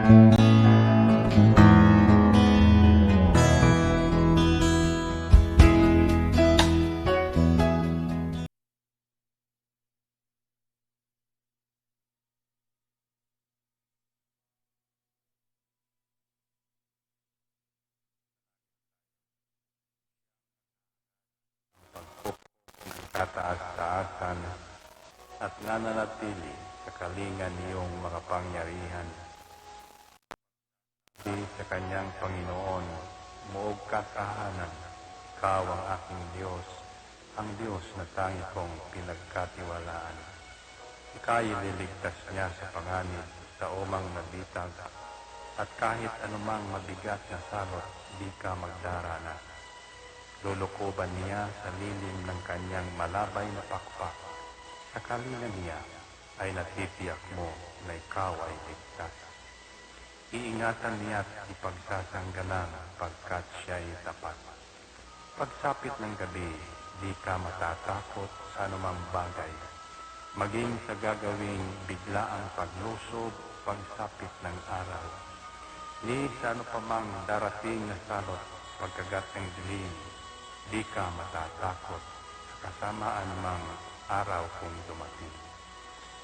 Kataas-taasan at nananatili sa kalingan niyong makapangyarihan. Di sa kanyang Panginoon, muog katahanan, ikaw ang aking Diyos, ang Diyos na tangi kong pinagkatiwalaan. Ika'y liligtas niya sa panganib sa umang nabitag, at kahit anumang mabigat na salot, di ka magdaranas. Lulukoban niya sa lilim ng kanyang malabay na pakpak. Sa kalingan niya ay natitiyak mo na ikaw ay ligtas. Iingatan niya at ipagsasanggalang pagkat siya'y tapat. Pagsapit ng gabi, di ka matatakot sa anumang bagay. Maging sa gagawing biglaang paglusob, pagsapit ng araw. Ni sa ano pa mang darating na salot, pagkagat ng dilim, di ka matatakot sa kasamaan mang araw kung dumating.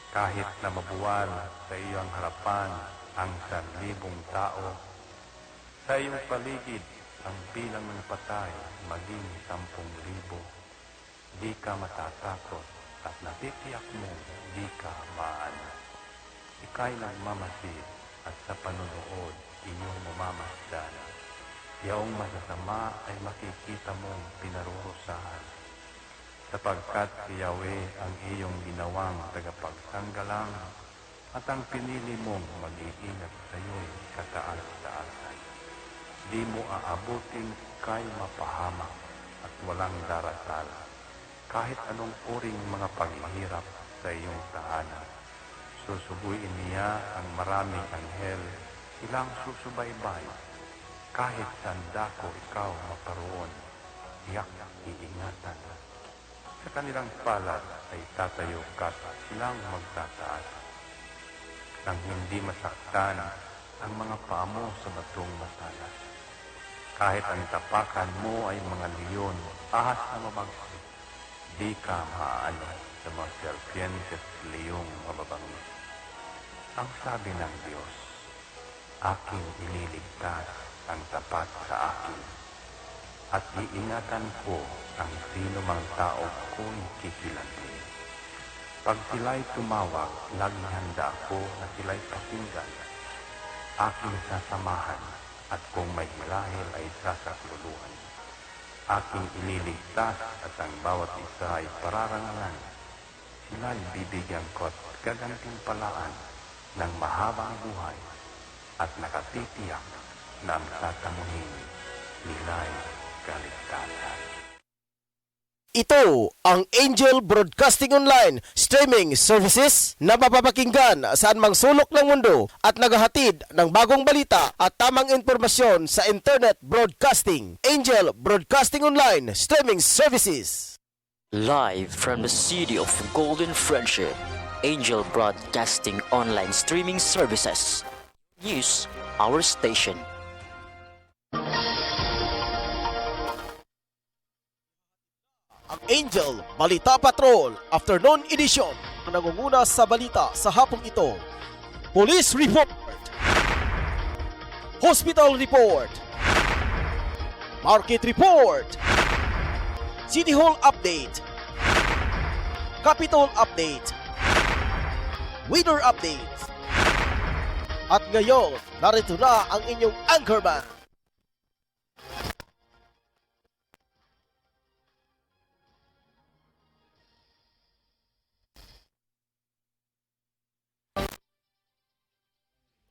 Kahit na mabuwal sa iyong harapan ang 1,000 tao, sa iyong paligid ang bilang ng patay maging 10,000, di ka matatakot at natitiyak mo di ka maaano. Ika'y nagmamasid at sa panunood inyong mamamasdan. Yaong masasama ay makikita mong pinarurusahan, sapagkat si Yahweh ang iyong ginawang tagapagsanggalang at ang pinili mong mag-iingat sa iyo'y kataas-taasan. Di mo aabutin kay mapahamak at walang darasal, kahit anong uring mga paghihirap sa iyong tahanan. Susubuin niya ang maraming anghel, silang susubaybay. Kahit sandako ikaw maparoon, tiyak iingatan. Sa kanilang palad ay tatayo ka at silang magtataas. Nang hindi masaktan ang mga paa mo sa batong matalas. Kahit ang tapakan mo ay mga leon, ahas na mabagsik, di ka maaano sa mga serpientes at leong mababangis. Ang sabi ng Diyos, aking ililigtas ang tapat sa akin, at iingatan ko ang sino mang tao ko'y kikilantin. Pag sila'y tumawag, laging handa ako na sila'y pakinggan. Aking sasamahan, at kung may hilahil ay sasakluluhan. Aking ililigtas at ang bawat isa ay pararangalan. Sila'y bibigyan ko at gagantimpalaan ng mahabang buhay at nakatitiyak na ang tatamuhin nila'y kaligtasan. Ito ang Angel Broadcasting Online Streaming Services na mapapakinggan saan mang sulok ng mundo at naghahatid ng bagong balita at tamang impormasyon sa Internet Broadcasting. Angel Broadcasting Online Streaming Services. Live from the city of Golden Friendship, Angel Broadcasting Online Streaming Services. Use our station. Ang Angel Balita Patrol Afternoon Edition ang nangunguna sa balita sa hapong ito. Police Report, Hospital Report, Market Report, City Hall Update, Capitol Update, Weather Update. At ngayon, narito na ang inyong anchorman.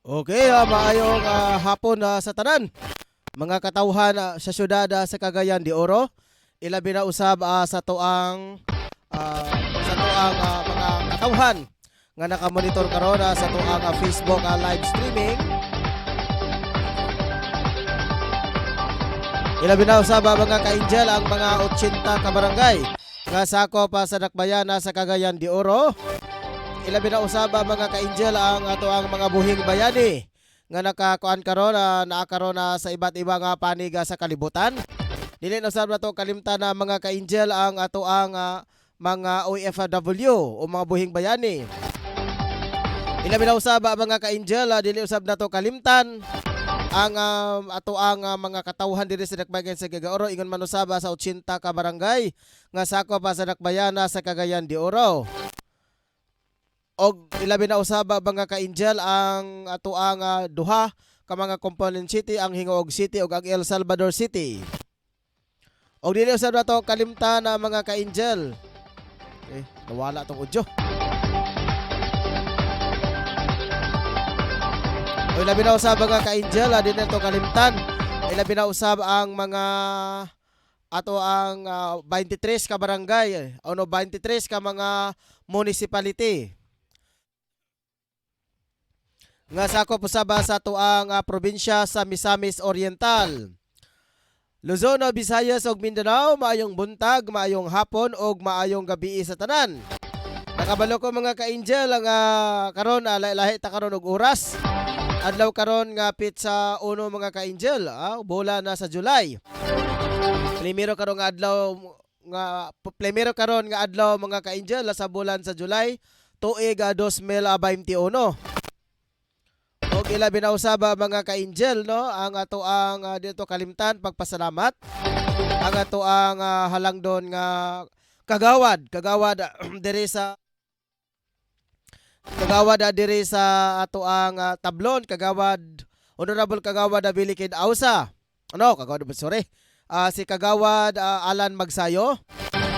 Okay, maayong hapon sa tanan. Mga katawhan sa syudad sa Cagayan de Oro, ilabi na usab sa tuang mga katawhan nga nakamonitor karon sa tuang Facebook live streaming. Ilabi na usab mga ka-angel ang mga 80 ka barangay nga sakop sa dakbayan sa Cagayan de Oro. Ilabi na usab mga ka-angel ang ato ang mga buhing bayani nga nakakuan karon naa karon sa iba't ibang panig sa kalibutan. Dili na usab nato kalimtan na mga ka-angel ang ato ang mga OFW o mga buhing bayani. Ilabi na usab mga ka-angel, dili usab nato kalimtan ang ato ang mga katawhan diri sa Dakbayan sa Gagaoro, ingon man usab sa 80 ka barangay nga sakop sa Dakbayana sa Cagayan de Oro. Og ilabi na usab mga ka-angel ang ato ang duha ka mga component city, ang Hingoog City ug ang El Salvador City. Og dili usab nato kalimtan na mga ka-angel. Nawala tong audio. O ilabi na usab mga ka-angel, dili nato kalimtan. Ilabi na usab ang mga ato ang 23 ka barangay o 23 ka mga municipality nga sakop usab sa tuang probinsya sa Misamis Oriental. Luzon, Visayas ug Mindanao, maayong buntag, maayong hapon ug maayong gabi sa tanan. Nakabalo ko mga ka-angel ang karon lahi ta karon og oras. Adlaw karon nga pizza uno mga ka-angel, bola na sa July. Primero karon nga adlaw mga ka-angel sa bulan sa July, tuig 2021. Og ilabi na usab mga ka-angel no, ang ato ang dito kalimtan pagpasalamat. Ang ato ang halangdon nga kagawad diri sa ato ang tablon, Honorable Kagawad Abilikid Ausa. Si Kagawad Alan Magsayo.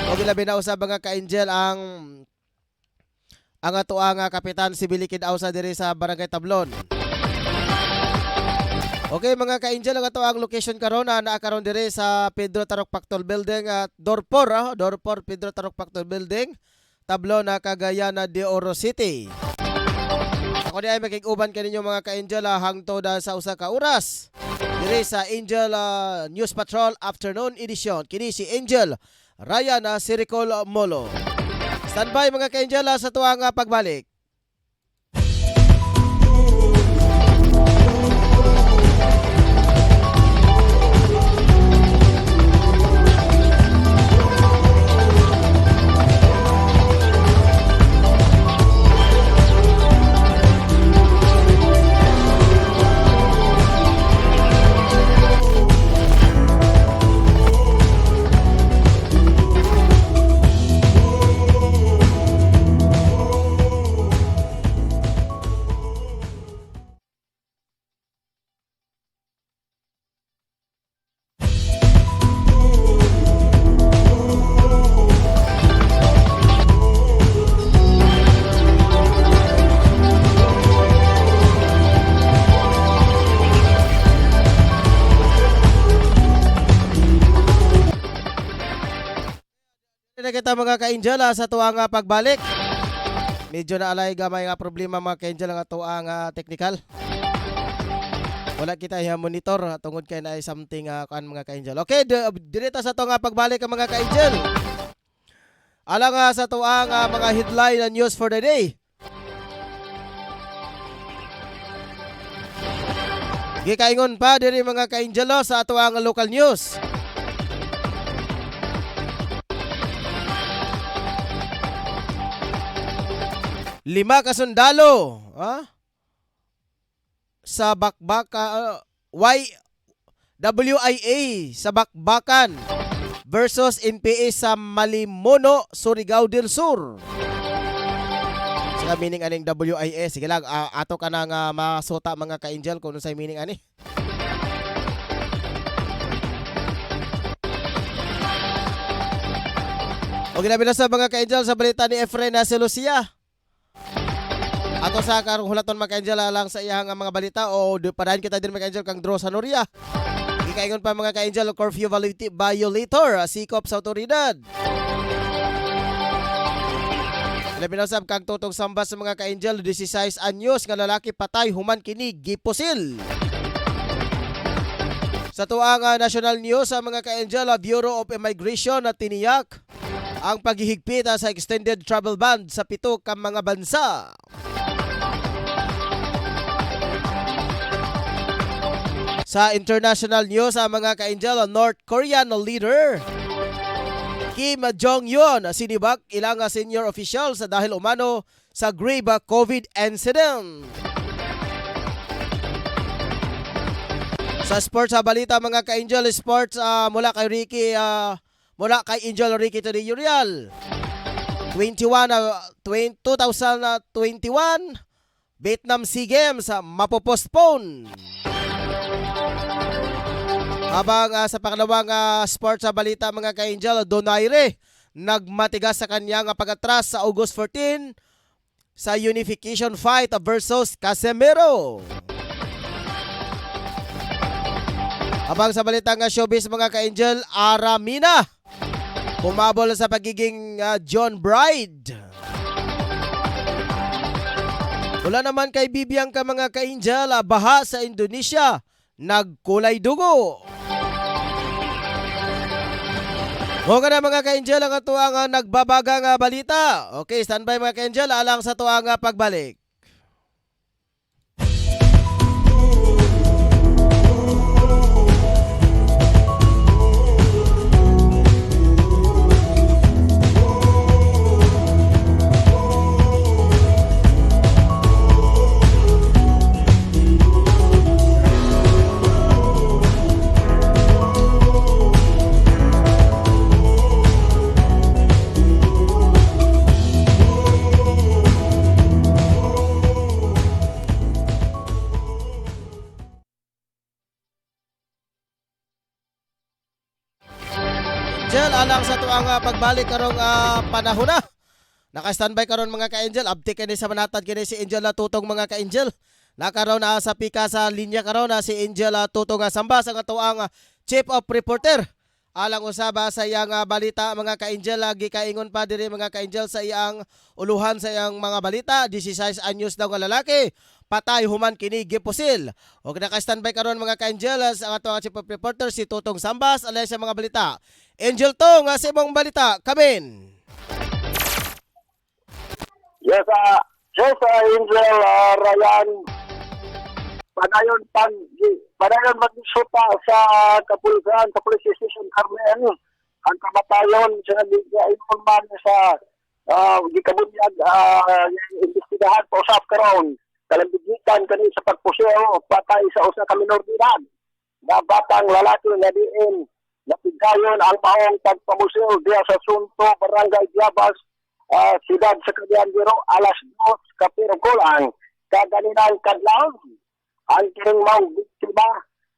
Og ilabi na usab mga ka-angel ang ato ang Kapitan si Bilikid Ausa diri sa Barangay Tablon. Okay mga ka-angel, ang ato ang location karon naa karon diri sa Pedro Tarok Pactol Building at Dorpor Pedro Tarok Pactol Building, Tablon na Cagayan de Oro City. Ako di ay makikuban kaninyo mga ka-angel hangtod sa usa ka oras diri sa Angel News Patrol Afternoon Edition. Kini si Angel Ryan Siricol Molo. Standby mga ka-angel sa tuang pagbalik. Kita mga ka-angel sa tuang pagbalik. Medyo na alay gamay nga problema mga ka-angel nga tuang technical. Wala kita monitor tungod kay na something kan mga ka-angel. Okay, direta sa tuang pagbalik mga ka-angel. Alang sa tuang mga headline na news for the day. Gikaingon pa diri mga ka-angel sa tuang local news. 5 kasundalo sa bakbaka WIA sa Bakbakan versus NPA sa Malimono, Surigao del Sur. Sa meaning aning WIA, sige lang ato ka nang masuta mga ka-angel kung ano sa meaning ani. O ginabi na sa mga ka-angel sa balita ni Efren na si Lucia. Ato sa karong hulaton mga ka-angel lang sa iyang mga balita o padayon kita din mga ka-angel kang draw sa Noria. Ikaingon pa mga ka-angel curfew violator sikop sa otoridad. Labi na sab kang tutong samba sa mga ka-angel 16 anyos nga lalaki patay human kini gipusil. Sa tuang national news sa mga ka-angel, Bureau of Immigration na tiniyak ang paghihigpit sa extended travel ban sa 7 ka mga bansa. Sa international news, mga ka-angel, North Korean leader Kim Jong-un sinibak ilang senior officials dahil umano sa grave COVID incident. Sa sports balita mga ka-angel, sports mula kay Angel Ricky Uriel. 2021 Vietnam SEA Games mapopostpone. Habang sa pangalawang sports balita mga ka-angel, Donaire nagmatigas sa kanyang pag-atras sa August 14 sa unification fight versus Casemiro. Habang sa balitang showbiz mga ka-angel, Aramina humabol sa pagiging John Bride. Wala naman kay Bibiangka mga ka-angel, baha sa Indonesia, nagkulay dugo. Huwag na mga ka-angel, ang atuang nagbabagang balita. Okay, standby mga ka-angel, alang sa tuang pagbalik. Alang sa tuang pagbalik karong panahon na. Naka-standby karon mga ka-angel, update kini sa manatad kini si Angel Tutong mga ka-angel. Nakaroon na sa pika sa linya karon na si Angel Tutong Sambas ang tuang chief of reporter. Alang usaba sa iyang balita mga ka-angel, gikaingon pa diri mga ka-angel sa iyang uluhan sa iyang mga balita. 16 anyos daw nga lalaki, patay human kini gipusil. Og naka-standby karon mga ka-angel ang atong chief of reporter si Tutong Sambas alay sa mga balita. Angel Tong, sa ibang balita, kamin. Yes, Angel, Ryan, padayon magsuta sa kapulisan, sa police station Carmen, ang kamatayon sa informan sa gikabunyag imbestigahan po sa karon kalambigitan kani sa pagpuseo patay sa usa ka minor de edad na batang lalaki nga diin napigayon ang maong pagpamuseo diya sa Sunto, Barangay Diabas, siyudad sa Cagayan de Oro, alas 2 kapirong kulang kaganinang kadlaw. Ang kining maong biktima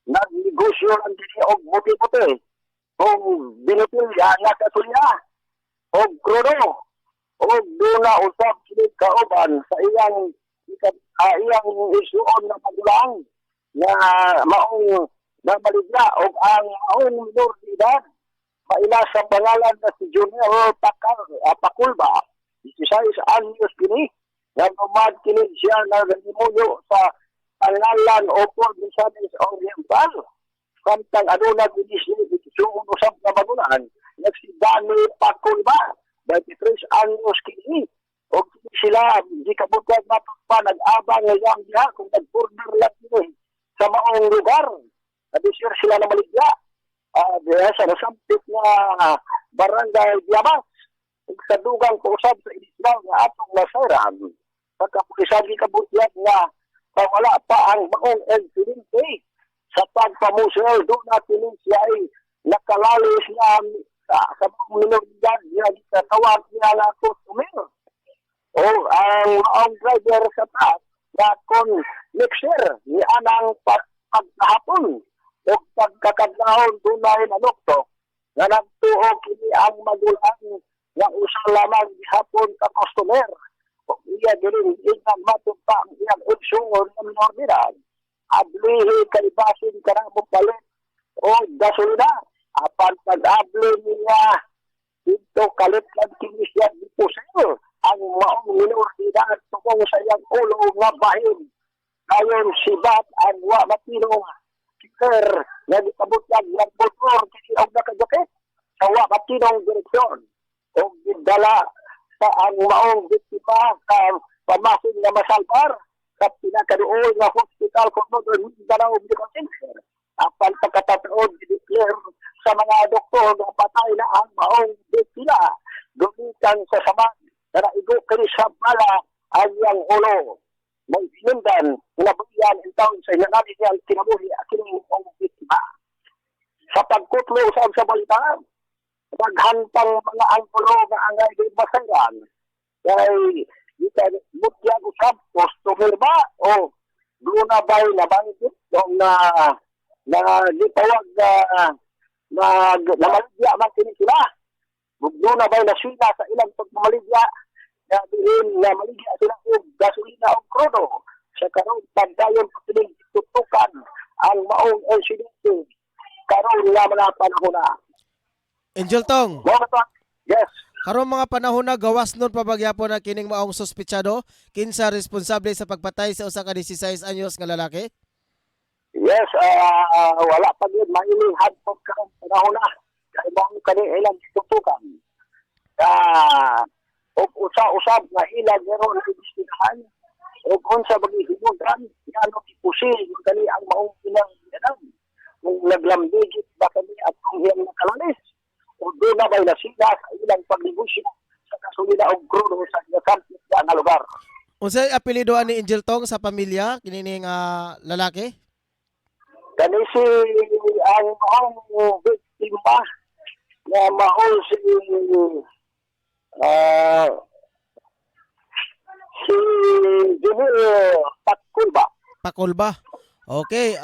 nagnegosyo ang dili og buti-buti kung binitilya nga kasulya og krudo og duna usab kini kauban sa iyang isuon na magulang nga maong namaligya og ang maong minor de edad maila sa pangalan na si Junior Pakulba, 16 anyos kini nga numad kini siya na nanimuyo sa pangalan o Misamis Oriental. Samtang aduna isuon usab na magulang nga si Danny Pakulba, 23 anyos kini og sila di kabutag matod pa nag-abang ngayang diha kung nag-order lang kini sa maong lugar. Nadisir sila na maligya. Sa nasampit na Barangay Diabas. Sa dugang kausap sa inislang nga atong nasaran. Pagkapulisan di kabutlag nga wala pa ang maong insidente sa pagpamusel doon natin siya ay nakalalis na sa maong minoridad niya tawag niya na customer. O ang maong driver sa taas na kon mixer ni anang pagkahapon o pagkakadlahon dunay nanukto na nagtuo kini ang magulang nga usa lamang gihapon ka customer o iya dili ilang matugpa ang iyang unsungor na minor de edad ablihi kay basin karamo palit o gasolina apan pag-abli niya dito kalit lang kini siya dipusil ang maong minor de edad tungkol sa iyang ulo nga bahin ayon sibat ang wa matinong kicker nga gitabutlag ng motor kini og nakadukit sa wa matinong direksyon o gidala sa ang maong biktima sa pamasin nga masalbar sa pinakaduol nga hospital kung Mindanao Medical Center anali niya ang kinabuhi at kinumukong biktima. Sa pagkutlo sa balita, maghantang mga angkulo nga angay di basayan. Kaya butyag usap, customer ba? O doon na ba'y nabanggit yung na gitawag na maligya man kini sila. Doon na ba'y nasila sa ilang pagmamaligya na diin na maligya sila o gasolina o krudo. Sa karoon, pagdayon pagdayon tutukan ang maong LCDC karoon nga mga panahon na. Angel Tong, Yes. karong mga panahon na gawas nun pabagyapon na kining maong suspitsado kinsa responsable sa pagpatay sa usa ka 16 anyos nga lalaki? Yes, wala pa yun mahiling hadpot karong panahon na. Kaya mo kani ilang tutukan. O usa-usab nga ilang nero na ibistinahan. O unsa bagi himudan, ano ipusil yung kani ang maong ilang yan. Kung naglambigit ba kami at kung iyang nakalalis. O doon na ba'y nasila sa ilang pagnegosyo sa kasulina o krudo sa kampis na lugar. Unsay apelyido ni Angel Tong sa pamilya kining lalaki? Kani si ang maong biktima na maong si Junil Pakulba. Pakulba. Okay,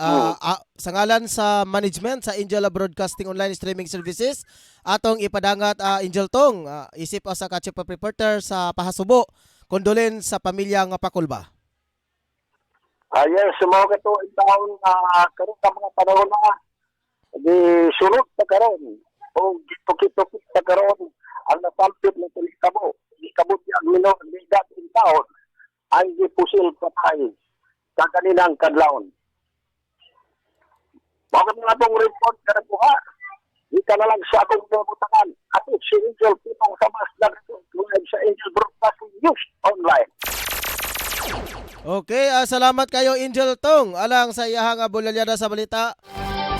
sa ngalan sa management sa Angel Broadcasting Online Streaming Services, atong ipadangat Angel Tong, isip sa ka-chief of reporter sa Pahasubo, kondolen sa pamilya nga Pakulba. Yes, mga kato ang taon karon sa mga panahon na di sunod na karon o gitukit-tukit na karon ang nasampit ng tulikabo. Gikabot ang minor di dating taon ang gipusil patay sa kaninang kadlawon. Bakit nga itong report ka na buha? Di ka na lang sa akong nabutangan. Ako si Angel Pitong sa mas na live sa Angel Broadcasting News Online. Okay, salamat kayo Angel Tong. Alang sa iyahang bulalyada sa balita.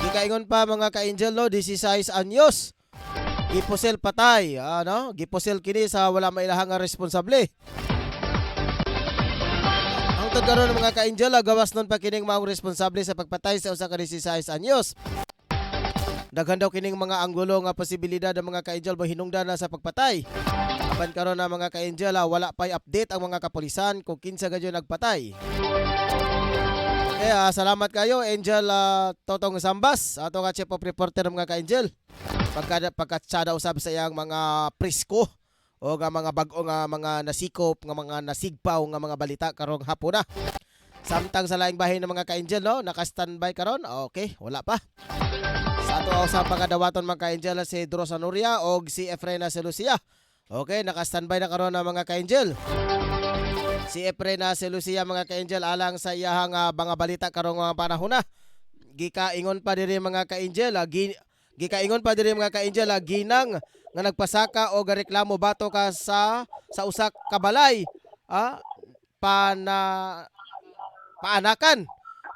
Di kaingon pa mga ka-Angel no, 16 anyos. Gipusil patay, gipusil kini sa wala mailahang responsable. Ang tagkaroon mga ka-Angel, gawas nun pa kining maong responsable sa pagpatay sa usa ka 16 anyos. Daghan daw kining mga anggulo nga posibilidad ng mga ka-Angel mahinungdan na sa pagpatay. Apan karon na mga ka-Angel, wala pa'y update ang mga kapulisan kung kinsa gadyo nagpatay. Kaya salamat kayo Angel Totong Sambas, ato nga chief of reporter mga ka-Angel. Pagkatsada usab sa iyang mga presko o nga mga bag-o nga mga nasikop nga mga nasigpaw nga mga balita karong hapon na. Samtang sa laing bahin ng mga ka-Angel no, naka-standby karon. Okay, wala pa. Sa ato sa pagadawaton mga ka-Angel si Drosa Nuria o si Efrena Selucia. Okay, naka-standby na karon ng mga ka-Angel. Si Efrena Selucia mga ka-Angel alang sa iyahang mga balita karong mga panahon na. Gikaingon pa diri mga ka-Angel, gikaingon pa diri mga ka-Angel ginang nga nagpasaka o gareklamo bato ka sa usak ka balay paanakan.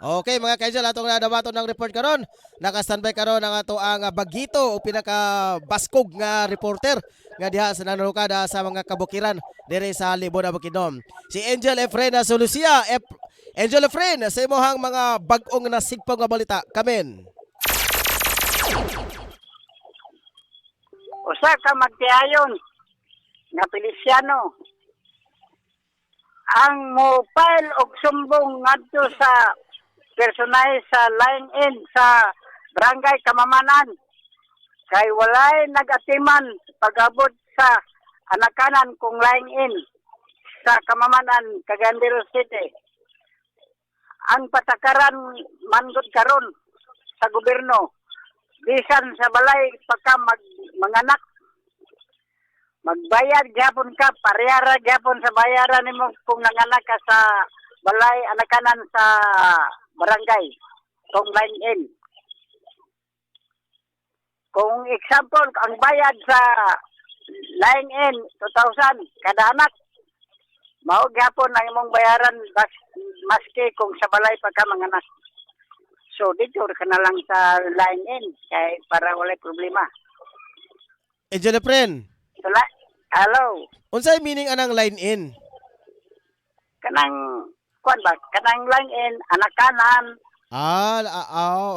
Okay mga ka-Angel, atong nadabaton ng report karon. Naka-standby karon ang ato ang bagito o pinaka baskog nga reporter nga diha sa nanurukada sa mga kabukiran diri sa Libon Bukidnon. Si Angel Efrena Solucia. Angel Efren, sa imong mga bag-ong nasigpaw nga balita. Kamen. Usa ka magtiayon nga Feliciano ang mobile og sumbong ngadto sa personal sa line-in sa Barangay Kamamanan kay walay nag-atiman pag-abot sa anakanan kung line-in sa Kamamanan, Cagayan de Oro City. Ang patakaran manggod karon sa gobyerno bisan sa balay pagka manganak magbayad gyapon ka parehara gyapon sa bayaran nimo kung nanganak ka sa balay anakanan sa barangay kung line in. Kung example ang bayad sa line in 2,000 kada anak mao gyapon ang imong bayaran maski kung sa balay pagka manganak. So, dito ka na lang sa line-in kaya para wala problema. Angel Efren. Hello. Unsay meaning anang line-in? Kanang, kuan ba? Kanang line-in, anakanan,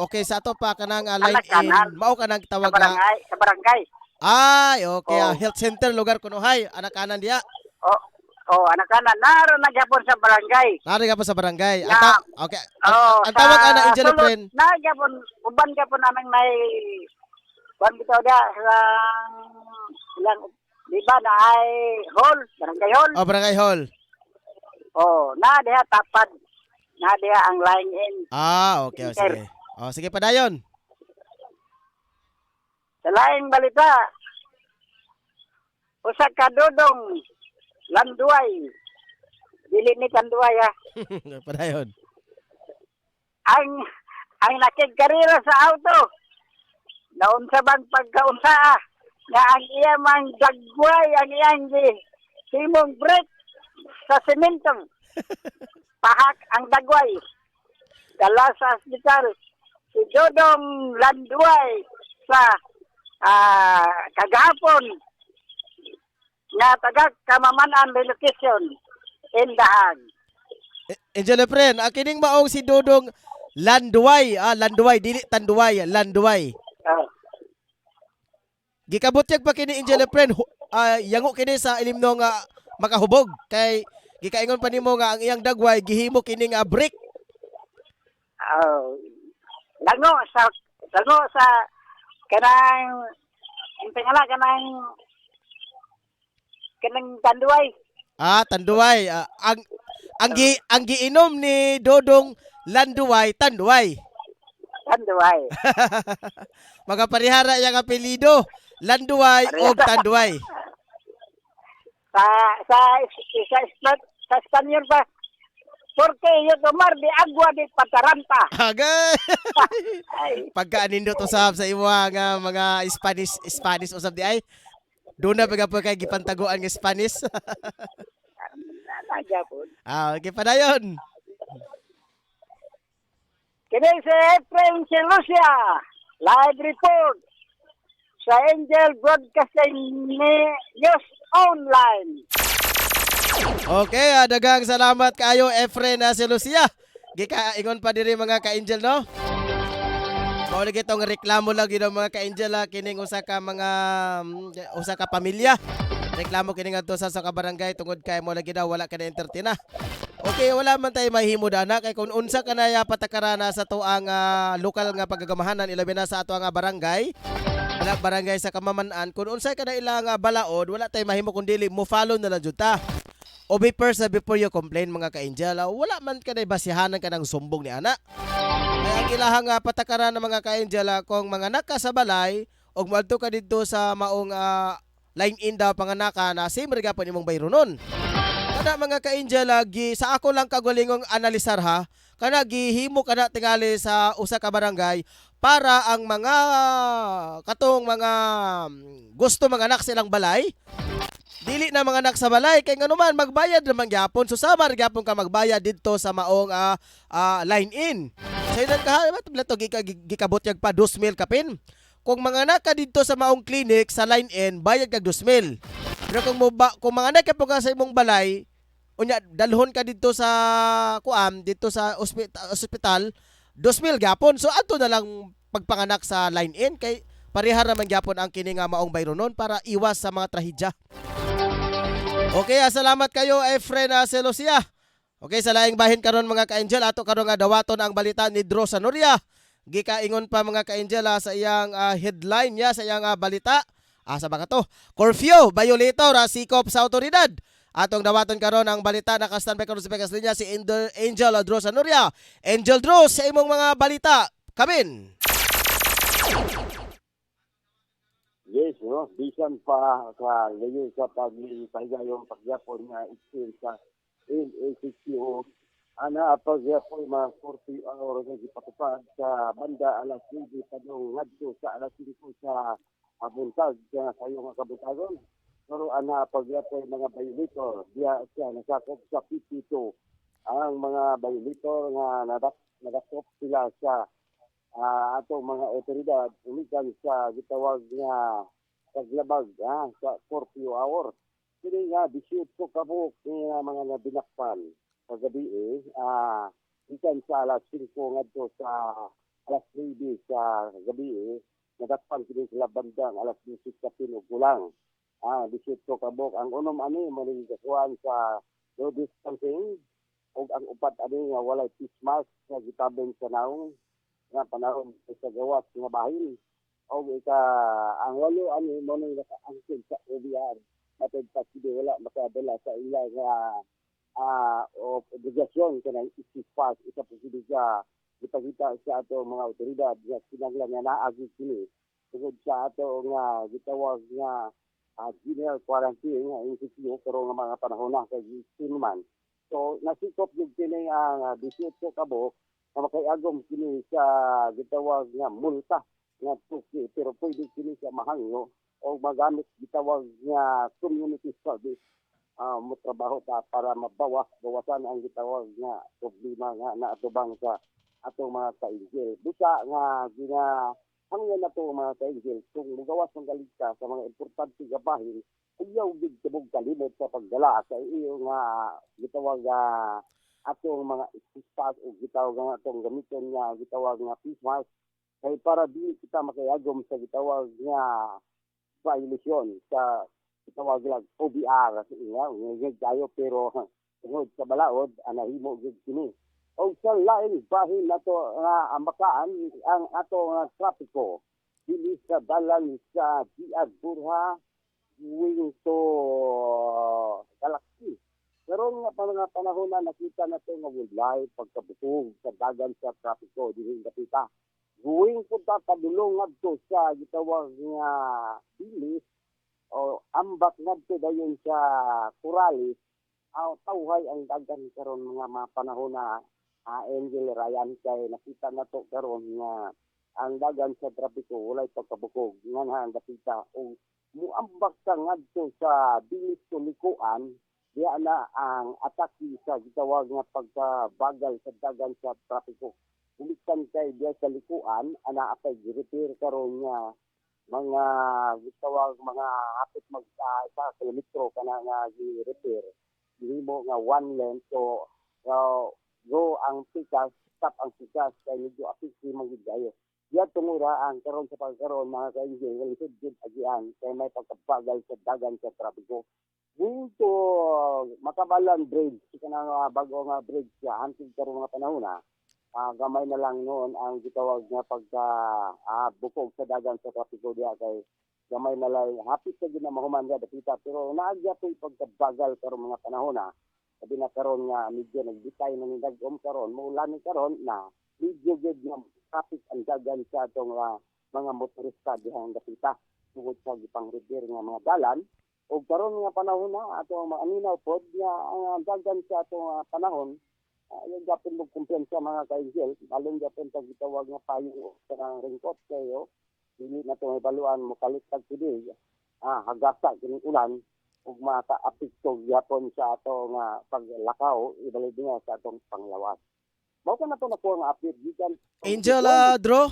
Okay sa ato pa kanang line in Anakanan. mao kanang Sa tawag nga barangay. Sa barangay. ay okay Oh. health center lugar kuno hay anak kanan diya. Oh, anakanan. Naroon na gyapon sa barangay. Nari ka pa sa barangay. Na- Okay. Oh, Ang tawag ana Angel sulod, friend. na gyapon uban gyapon namin may ban bitaw dia sa ilang di ba na ay hall, barangay hall. Oh, barangay hall. Oh, na diha tapad. Na diha ang line in. Okay, sige. Sige pa dayon. Sa laing balita, usa ka dudong landuay. Dili ni kanduay ha. pa dayon. Ang nakigkarira sa auto. Naunsa bang pagkaunsa nga ang iya mang dagway ang iyang simong brake sa semento. Pahak ang dagway. Dala sa hospital. Si Dodong Landuay sa kagahapon nga taga Kamamanan relocation in Dahag. Angel friend, kining maong si Dodong Landuay, Landuay dili Tanduay, Landuay. Gikabutyag pa kini Angel friend, yango kini sa ilimno nga makahubog kay gikaingon pa nimo nga ang iyang dagway gihimo kini nga brick. Lango sa kanang ang tingala kanang Tanduay. Tanduay. Ang giinom ni Dodong Landuay, Tanduay. Tanduay. Magaparihara yang apelyido, Landuay o Tanduay. Sa Espanyol pa, porque yo tomar de agua de Pataranta. Agay! Ay, Pagkaanindot usab sa imo nga mga Spanish usab di ay. Doon na pa kay gipantaguan nga Spanish. nagyapon. Okay pa dayon. Kini si Efrain si Lucia, live report sa Angel Broadcasting News Online. Okay, daghang salamat kaayo Efren si Lucia. Gikaingon pa diri mga ka-angel no. Mao lagi tong reklamo lagi ng mga ka-angel kining usa ka pamilya. Reklamo kini ngadto sa barangay tungod kay mo lagi daw wala ka na entertain. Okay, wala man tay mahimo dana kay kun unsa kanaya patakarana sa tuang lokal nga pagagamahanan ilabi na sa ato nga barangay. Wala barangay sa Kamamanan kun unsay kana ilang balaod wala tay mahimo kun dili mo follow na lang jud ta. O be first before you complain mga ka-angel, wala man ka na basihanan ka ng sumbong ni ana. Kaya ang ilahang patakaran ng mga ka-angel kung mga nakasabalay o malto ka dito sa maong line in daw panganaka na same rin po nimong bayro nun. Kada mga ka-angel, sa ako lang kagulingong analisar ha, kana gihimo kana tingali sa usa ka barangay para ang mga katong mga gusto mga anak silang balay dili na mga anak sa balay kay nganuman magbayad naman gyapon so samar gyapon ka magbayad didto sa maong line in. Sa ilan ka bato gikabot yag pa 2,000 kapin. Kung mga anak ka didto sa maong clinic sa line in bayad kag 2,000. Pero kung mga anak ka po ka sa imong balay unya dalhon ka didto sa didto sa ospital 2,000 gyapon. So adto na lang pagpanganak sa line in kay parehar naman gyapon ang kini nga maong bayro nun para iwas sa mga trahedya. Okay, salamat kayo Efren Celosia. Okay, sa laing bahin karon mga ka-angel ato karon nga dawaton ang balita ni Dro Sanoria. Gikaingon pa mga ka-angel sa iyang headline niya sa iyang balita. Sa baka to, curfew violator sikop sa awtoridad. Atong dawaton karon ang balita naka-standby karon sa pekas linya si Angel Dro Sanoria. Angel Dro sa imong mga balita. Kamin. Yes, no? Bisan pa sa ngayon sa paghigayong pagyapon nga experience sa NACQ, pagyapon mga 40 hours na ipatupad sa banda alas 5 padong ngadto sa alas 5 sa buntag sa kayo nga kabutagon. Pero pagyapon mga violator, diya siya nasakop sa PP2 ang mga violator nga nadakop sila sa atong mga otoridad umikan sa gitawag nga paglabag sa curfew hour. Kini nga 18 kabuk nga mga nabinakpan kagabi ikan sa alas 5 ngadto sa alas 3 sa gabi nadapan kini sila bandang alas 10 sa pinugulang. 18 kabok ang unom ani mo ning kasuhan sa no distancing ug ang upat ani nga walay face mask nga gitabon sa naong nga panahon sa gawas nga bahin. O ang walo ani mo ning nakaangkon sa OBR matod pa sila wala makadala sa ila nga obligasyon kanang ispas isa po sila gipakita sa ato mga otoridad nga kinahanglan nga naagi kini tungod sa ato nga gitawag nga general quarantine nga institute karon nga mga panahon na kay man. So nasikop gyud kini ang 18 kabok nga makaiagom kini sa gitawag nga multa nga tuki pero pwede kini sa mahangyo o magamit gitawag nga community service mo trabaho ta para bawasan ang gitawag nga problema nga naatubang sa atong mga kainggil. Busa nga hangyan na to mga kainggil kung magawas ng galigta sa mga importante nga bahin, ayaw gid kabog kalimot sa pagdala sa iyo nga gitawag atong mga ispas o gitawag nga atong gamiton nga gitawag nga face mask kay para di kita makayagom sa gitawag nga violation sa gitawag lang OBR sa inyo ngayag kayo pero tungod sa balaod anahimo gid kini o sa lain bahin nato nga amakaan ang ato nga trapiko dili sa dalan sa Diaz Burha going to Galaxy. Pero nga mga panahon na nakita nato nga wildlife pagkabutog sa dagan sa trapiko dili kapita. Going po ta padulong ngadto sa gitawag nga bilis o ambak ngadto dayon sa Corales tawhay ang dagan karon mga panahon na Angel Ryan kay nakita nato karon nga ang dagan sa trapiko walay pagkabukog nga ang dapita o muambak ka ngadto sa bilis tulikuan diya na ang atake sa gitawag nga pagkabagal sa dagan sa trapiko. Ulikan kay diya sa likuan ana apay repair karon nga mga gitawag mga hapit mag 1 kilometro kana nga gi-repair himo nga one lane so go ang pikas stop ang pikas kay medyo apiksi magigayo diya tumura ang karon sa pagkaron mga kainggil lisod gid agian kay may pagkabagal sa dagan sa trapiko dito makabalan bridge kana bago nga bridge siya hantod karon nga panahon na gamay na lang noon ang gitawag nga pagka bukog sa dagan sa trapiko diya kay gamay na lang hapit sa gid na mahuman diya dapita pero naagya po pagkabagal karon mga panahon na sabi na karon nga medyo nagbitay na ni dagom karon muulan karon na medyo gid nga traffic ang dagan sa atong mga motorista diha dapita tungod sa gipang-repair nga mga dalan o karon nga panahon na ato maaminaw pod nga ang dagan sa atong panahon yung gapon mo kumpiyansa mga kainggil, along gapon tag gitawag nga payo sa ringkot kayo, dili na ito may baluan mo kalitag kini, hagasa kini ulan, ug maka-apekto gapon sa ato nga paglakaw, ibalid niya sa atong panglawas. Mao ka na ito nakuha nga update gikan. Angel Dro?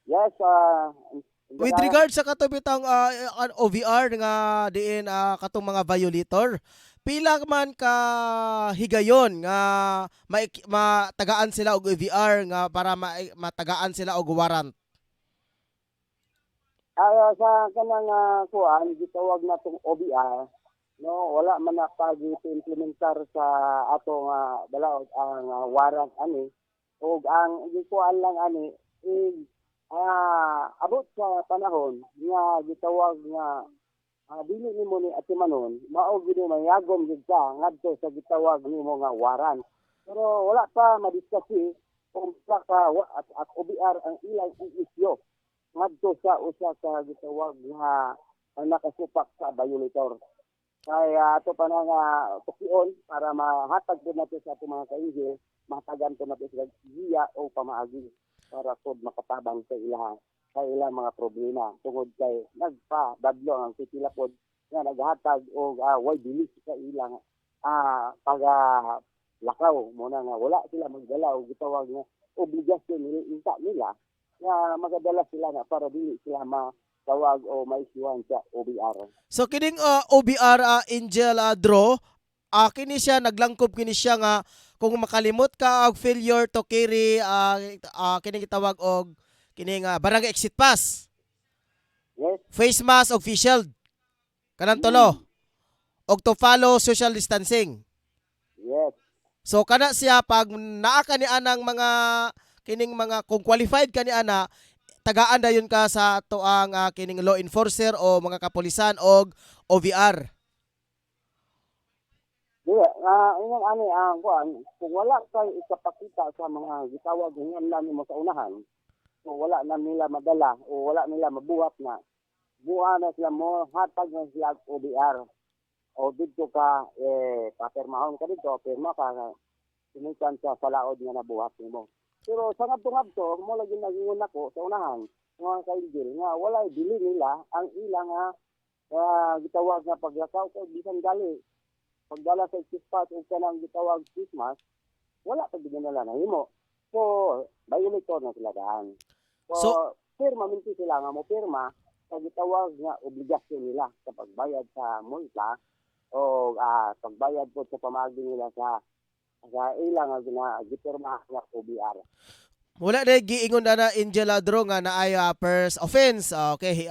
Yes, With regard sa katubitang OVR nga diin katong mga violator, pila man ka higayon nga matagaan sila og OVR nga para matagaan sila og warrant? Sa kanang kuan gitawag natong OVR, no, wala man na pag-implementar sa atong balaod ang warrant ani ug ang gikuan lang ani abot sa panahon nga gitawag nga dili nimo ni atimanon mao gid mayagom gid ka ngadto sa gitawag nimo nga warrant pero wala pa madiskasi kung sa at OBR ang ilang isyu ngadto sa usa ka gitawag nga nakasupak sa violator kaya ato pa na nga tukion para mahatag din natin sa ating mga kainggil mahatagan to natin sa giya o pamaagi para pod makatabang sa ilang mga problema tungod kay nagpadadlo ang sila pod nga naghatag og way bilis sa ilang lakaw mo na nga wala sila magdala og gitawag nga obligasyon nila nga magadala sila na para dili sila matawag o maisuhan sa OBR. So kining OBR Angel Dro kini siya naglangkob kini siya nga kung makalimot ka og failure to carry kini gitawag og kini nga barangay exit pass, Yes. face mask og face shield kanang tulo og to follow social distancing. Yes. So kana siya pag naa ka ni anang mga kining mga kung qualified ka ni ana, tagaan dayon ka sa tuang kining law enforcer o mga kapulisan og OVR. Ingon ani ang kuan, kung wala kay ikapakita sa mga gitawag hingan mo sa unahan, so wala na nila madala o wala nila mabuhat na buha na sila mo hatag na sila OBR o dito ka papirmahon ka dito, pirma ka sinikan sa salaod nga nabuhat nimo. Pero sa ngabto mo lagi nagingon ako sa unahan mga kainjil nga wala dili nila ang ilang gitawag nga paglakaw ko bisan gali pagdala sa expat o kanang gitawag Christmas, wala pa ginala na himo. So, violator na sila daan. So, pirma minti sila nga mo pirma sa gitawag nga obligasyon nila sa pagbayad sa multa o pagbayad po sa pamagi nila sa ilang nga gipirma nga OBR. Wala na giingon na Angel Ladro nga na ay first offense. Okay,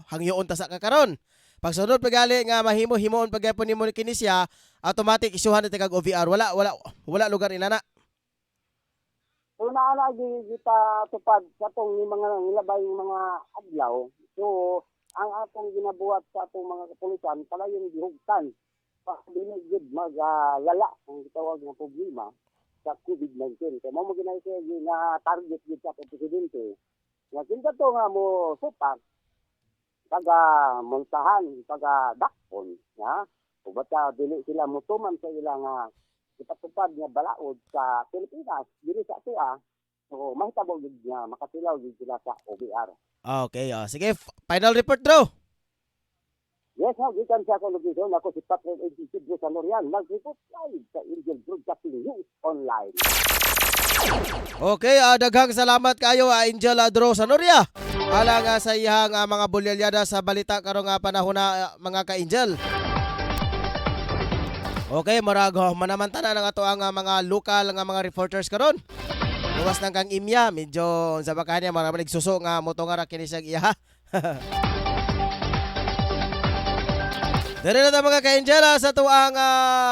hangyoon ta sa kakaron. Pagsunod pagali nga mahimo-himoon pagyapon nimo kini siya, automatic isuhan na kag OVR. Wala lugar inana. So naala kita tupad sa tong mga nilabay mga adlaw. So ang atong ginabuhat sa atong mga kapulisan pala yung gihugtan. Dili gid maglala ang gitawag nga problema sa COVID-19. Kaya mo ginay siya nga target gid sa presidente. Nga kinta to nga mo supak taga muntahan, taga dakpon, ya. O bata dili sila mutuman sa ilang ipatupad nga balaod sa Pilipinas, dili sa siya. So mahitabo gid nga makasilaw gid sila sa OBR. Okay, sige, final report Dro. Yes, gikan sa location ako si Patrick Edison sa Lorian, nag-report live sa Angel Broadcasting News Online. Okay, daghang salamat kayo Angel Dro Sanoria. Ala nga sa iyang mga bulyalyada sa balita karong panahon na mga ka-Angel. Okay, marag manamantana ng ato ang mga lokal nga mga reporters karon. Luwas nang kang imya, medyo sa bakanya maramalig suso nga moto nga ra kini siyang iya. Dere na ta mga ka-Angel sa tuang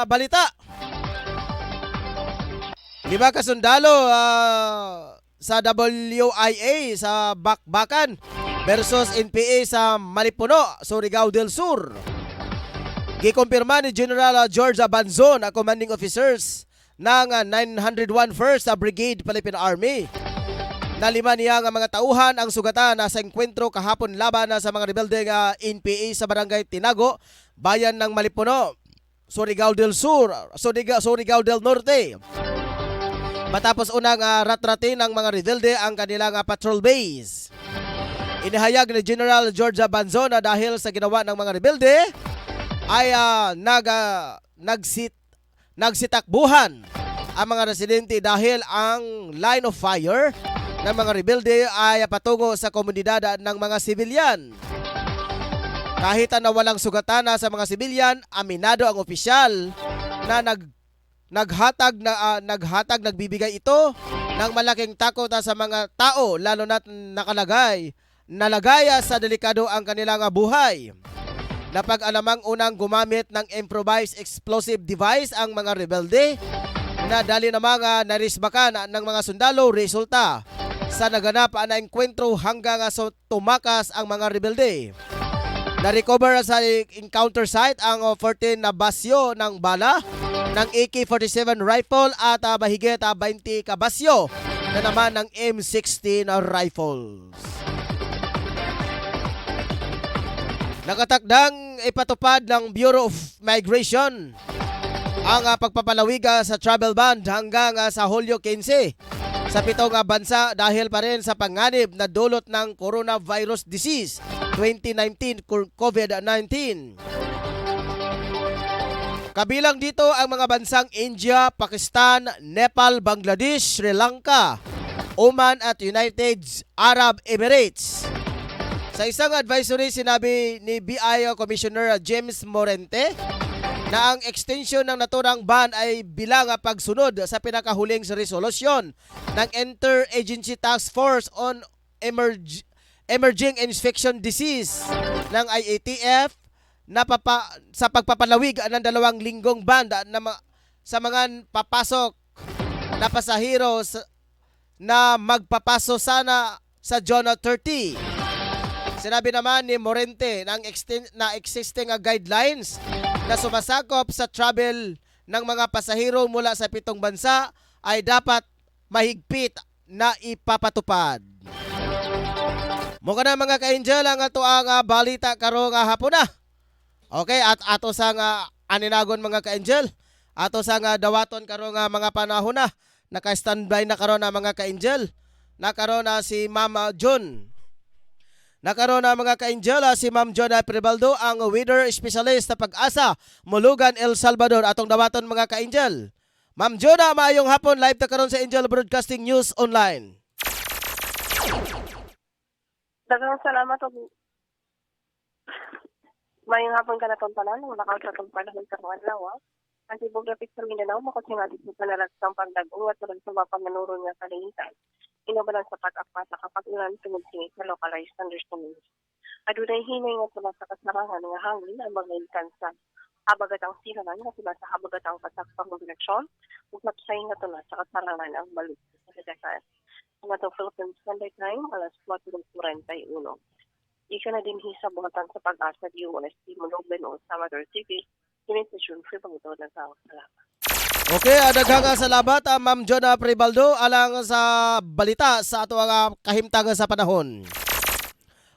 balita. 5 ka sundalo sa WIA sa Bakbakan versus NPA sa Malipuno, Surigao del Sur. Gikumpirma ni General George Abanzon, commanding officers ng 901 1st Brigade Philippine Army. Nalima niya nga mga tauhan ang sugatan sa engkwentro kahapon laban sa mga rebelde nga NPA sa barangay Tinago, bayan ng Malipuno, Surigao del Sur, Surigao del Norte. Matapos unang ratratin ng mga rebelde ang kanilang patrol base. Inihayag ni General George Abanzon na dahil sa ginawa ng mga rebelde ay nagsitakbuhan ang mga residente dahil ang line of fire ng mga rebelde ay patungo sa komunidad ng mga sibilyan. Kahit na walang sugatan sa mga sibilyan, aminado ang opisyal na nagbibigay ito ng malaking takot sa mga tao, lalo na't nalagay sa delikado ang kanilang buhay. Napag-alamang unang gumamit ng improvised explosive device ang mga rebelde na dali na mga narisbakan ng mga sundalo, resulta sa naganap na engkwentro hanggang sa tumakas ang mga rebelde. Na-recover sa encounter site ang 14 na basyo ng bala ng AK-47 rifle at mahigit 20 kabasyo na naman ng M16 rifles. Nakatakdang ipatupad ng Bureau of Migration ang pagpapalawig sa travel ban hanggang sa Hulyo 15 sa 7 bansa dahil pa rin sa panganib na dulot ng coronavirus disease 2019 COVID-19. Kabilang dito ang mga bansang India, Pakistan, Nepal, Bangladesh, Sri Lanka, Oman at United Arab Emirates. Sa isang advisory, sinabi ni BI Commissioner James Morente na ang extension ng naturang ban ay bilang pagsunod sa pinakahuling resolusyon ng Interagency Task Force on Emerging Infection Disease ng IATF na sa pagpapalawig ng 2 linggong ban sa mga papasok na pasahero na magpapaso sana sa Zona 30. Sinabi naman ni Morente na existing guidelines na sumasakop sa travel ng mga pasahero mula sa 7 bansa ay dapat mahigpit na ipapatupad. Mukha na mga ka-angel ang ato ang balita karong hapon na. Okay, at ato sang aninagon mga ka-angel. Ato sang dawaton karong mga panahon na. Naka-standby na karon na mga ka-angel. Nakaroon na si Ma'am John. Nakaroon na mga ka-angel si Ma'am Jonah Pribaldo, ang weather specialist sa Pag-asa, Mulugan, El Salvador. Atong dawaton mga ka-angel. Ma'am Jonah, maayong hapon, live ta karon sa Angel Broadcasting News Online. Daghang salamat og mayong hapon ka na itong tanan, wala ka sa itong panahon sa mga adlaw. Ang Tibog Rapid sa Mindanao, makusingalit sa panalagsang pagdagong at tulad sa mga panganuro nga kalingitan. Inabalan sa pag-akpa sa kapag-ulan tungod singit na localized thunderstorms. Adunay hinay nga tula sa kasarangan nga hangin ang mga inkansa. Habagat ang sirangan nga tula sa habagat ang kasaksang direksyon, ug napsay nga tula sa kasarangan ang balot sa kadasan. Ang atong Philippines Standard Time, alas 4:41. Ika na din hisabuhatan sa Pag-asa di UST Mulugan o Salvador City, Kinesisyon Fribaldo na sa salamat. Okay, daghang salamat Ma'am Jonah Pribaldo alang sa balita sa ato ang kahimtangan sa panahon.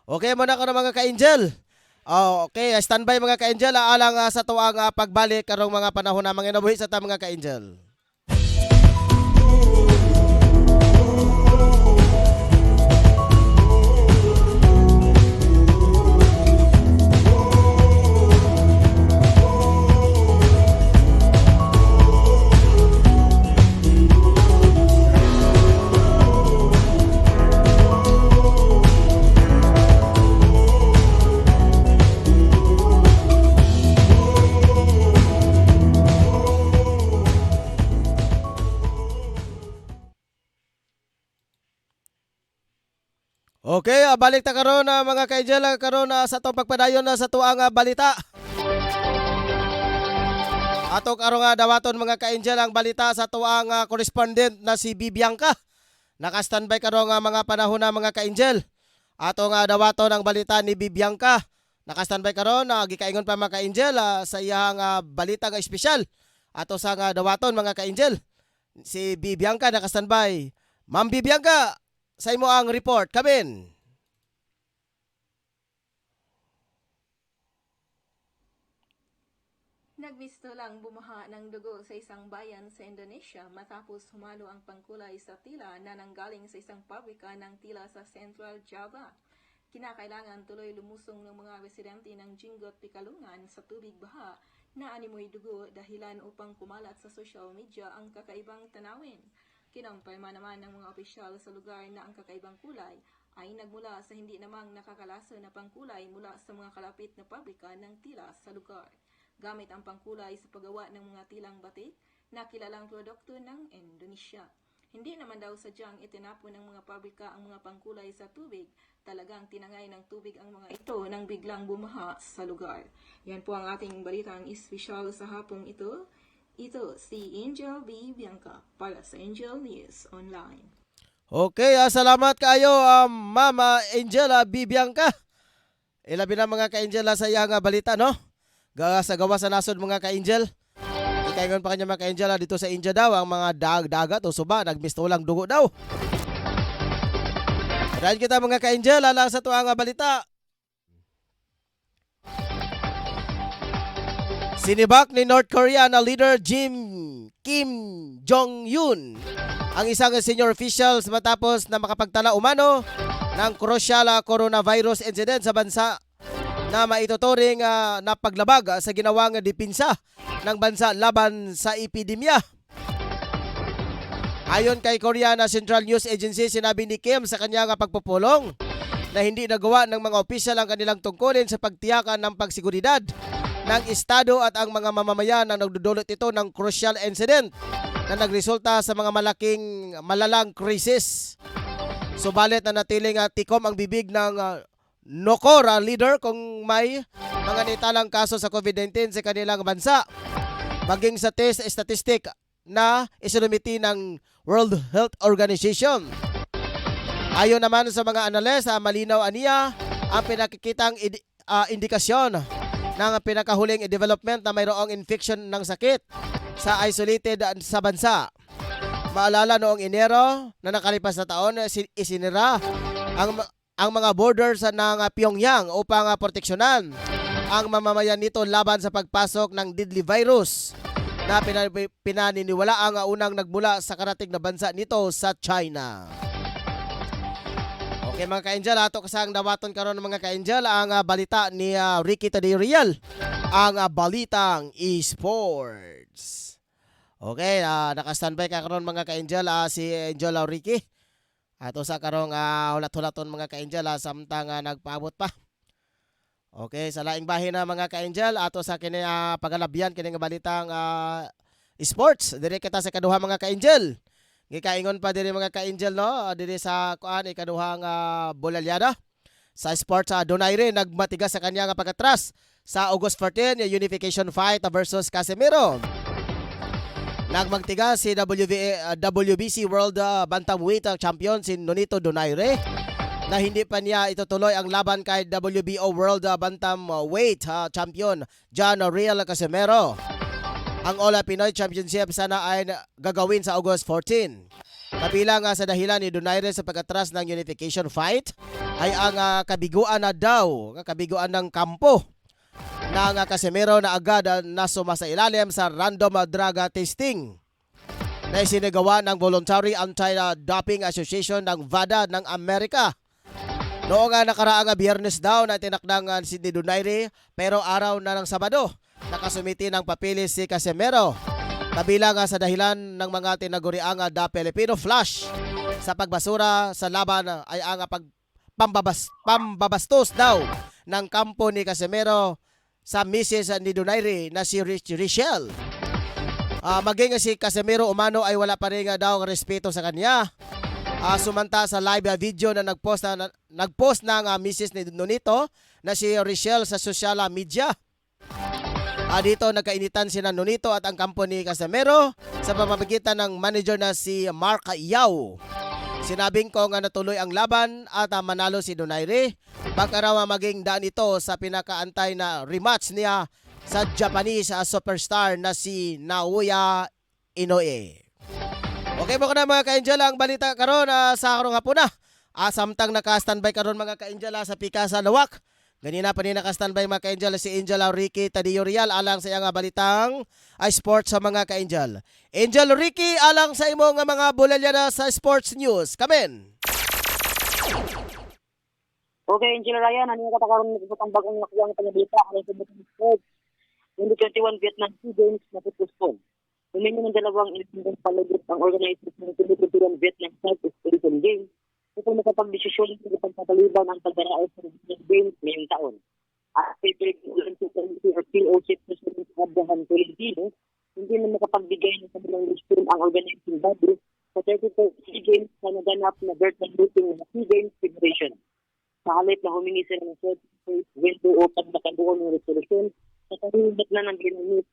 Okay muna ko na mga ka-angel. Okay, standby mga ka-angel alang sa ato ang pagbalik karong mga panahon na mga inabuhi sa ta mga ka-angel. Okay, balik ta karon mga ka-angel karon sa atong pagpadayon sa tuang balita. Ato karong dawaton mga ka-angel ang balita sa tuang correspondent na si Bibiangka. Naka-standby karong mga panahon na mga ka-angel. Ato dawaton ang balita ni Bibiangka. Naka-standby karon gikaingon pa mga ka-angel sa iyang balita nga espesyal. Ato sa dawaton mga ka-angel. Si Bibiangka naka-standby. Ma'am Bibiangka, sa imo ang report, kamin. Nagbisto lang bumaha ng dugo sa isang bayan sa Indonesia matapos humalo ang pangkulay sa tila na nanggaling sa isang pabrika ng tila sa Central Java. Kinakailangan tuloy lumusong ng mga residente ng Jinggot, Pikalungan sa tubig baha na animoy dugo dahilan upang kumalat sa social media ang kakaibang tanawin. Kinumpirma naman ng mga opisyal sa lugar na ang kakaibang kulay ay nagmula sa hindi namang nakakalaso na pangkulay mula sa mga kalapit na pabrika ng tila sa lugar. Gamit ang pangkulay sa paggawa ng mga tilang batik na kilalang produkto ng Indonesia. Hindi naman daw sadyang itinapon ng mga pabrika ang mga pangkulay sa tubig. Talagang tinangay ng tubig ang mga ito nang biglang bumaha sa lugar. Yan po ang ating balitang espesyal sa hapong ito. Ito si Angel B. Bianca para sa Angel News Online. Okay, salamat kayo Mama Angela B. Bianca. Ilabi na mga ka-angel sa iyang balita, no? Sa gawa sa nasod mga ka-angel. Ikaingon pa kanya mga ka-angel dito sa India daw ang mga dagat o suba nagmistulang dugo daw. Dahil kita mga ka-angel alang sa tuang balita. Sinibak ni North Korea na leader Kim Jong-un ang isang senior officials matapos na makapagtala umano ng crucial coronavirus incident sa bansa na maituturing na paglabag sa ginawang depensa ng bansa laban sa epidemya. Ayon kay Korean Central News Agency, sinabi ni Kim sa kanyang pagpupulong na hindi nagawa ng mga opisyal ang kanilang tungkulin sa pagtiyakan ng pagsiguridad ng estado at ang mga mamamayan na nagdudulot ito ng crucial incident na nagresulta sa mga malalang krisis. Subalit na natiling tikom ang bibig ng Nokora leader kung may mga naitalang kaso sa COVID-19 sa kanilang bansa. Maging sa test statistic na isinumiti ng World Health Organization. Ayon naman sa mga analis, malinaw aniya ang pinakikitang indikasyon ng pinakahuling development na mayroong infection ng sakit sa isolated sa bansa. Maalala noong Enero na nakalipas na taon, isinira ang mga borders ng Pyongyang upang proteksyonan ang mamamayan nito laban sa pagpasok ng deadly virus na pinaniniwala ang unang nagmula sa karating na bansa nito sa China. Okay mga ka-angel, ato kasang dawaton karon mga ka-angel ang balita ni Ricky Tadirial, ang balitang esports. Okay, naka-standby ka karon mga ka-angel, si Angel Ricky. Ato sa karong hulat-hulaton mga ka-angel, samtang nagpaabot pa. Okay, sa laing bahin na mga ka-angel, ato sa kini pagalabyan kini nga balitang esports. Dire kita sa kaduha mga ka-angel. Gikaingon pa diri mga ka-angel no, diri sa kuan ikaduhang bolalyada sa sports Donaire nagmatigas sa kanya nga pagkatras sa August 14 unification fight versus Casemiro. Nagmagtigas si WBC World Bantamweight Champion si Nonito Donaire na hindi pa niya itutuloy ang laban kay WBO World Bantamweight Champion John Real Casimero. Ang All Pinoy Championship sana ay gagawin sa August 14. Kabilang sa dahilan ni Donaire sa pagkatras ng unification fight ay ang kabiguan na daw, kabiguan ng kampo ng Casimero na agad na sumasa ilalim sa random drug testing na isinagawa ng Voluntary Anti-Doping Association ng VADA ng Amerika. Noong nakaraang Biyernes daw na tinakdang si Donaire pero araw na ng Sabado nakasumiti ng papeles si Casimero. Kabilang sa dahilan ng mga tinaguriang The Filipino Flash sa pagbasura sa laban ay ang pambabastos daw ng kampo ni Casimero sa misis ni Donaire na si Richelle. Maging si Casimero umano ay wala pa rin daw respeto sa kanya. Sumanta sa live video na nagpost ng misis ni Nonito na si Richelle sa social media. Dito nagkainitan sina Nonito at ang kampo ni Casimero sa pamamagitan ng manager na si Mark Yao. Sinabing ko nga natuloy ang laban at manalo si Donaire. Pagkaraw maging daan ito sa pinakaantay na rematch niya sa Japanese superstar na si Naoya Inoue. Okay mo ka na mga ka-angel, ang balita karon sa karong hapon na. Samtang naka-standby karon mga ka-angel sa Pikasa Lawak. Ganina pa ni naka-standby mga ka-angel si Angel Ricky Tadio Real alang sa iyang balitang sports sa mga ka-angel. Angel Ricky alang sa imong mga bulalyana sa sports news. Kamen. Okay, Angel Ryan, ano yung katakaroon ng ibutang bagong nakuha ng panabalita ang sa Butang Sports? Yung 21 Vietnam Sea Games na pupuspon. Humingi ng dalawang independent palagit ang organizers ng 21 Vietnam South Expedition Games upang makapag-desisyon ng ipagpapaliban ang pagdaraos ng Vietnam Games ngayong taon. At Patrick Olympic Committee or POC President Abraham Tolentino, hindi na makapagbigay ng kanilang listin ang organizing body sa 34 Sea Games na naganap na Vietnam meeting ng Sea Games Federation. Sa halip na humingi sila ng first window upang makabuo ng resolution sa kahibat na ng ginamit.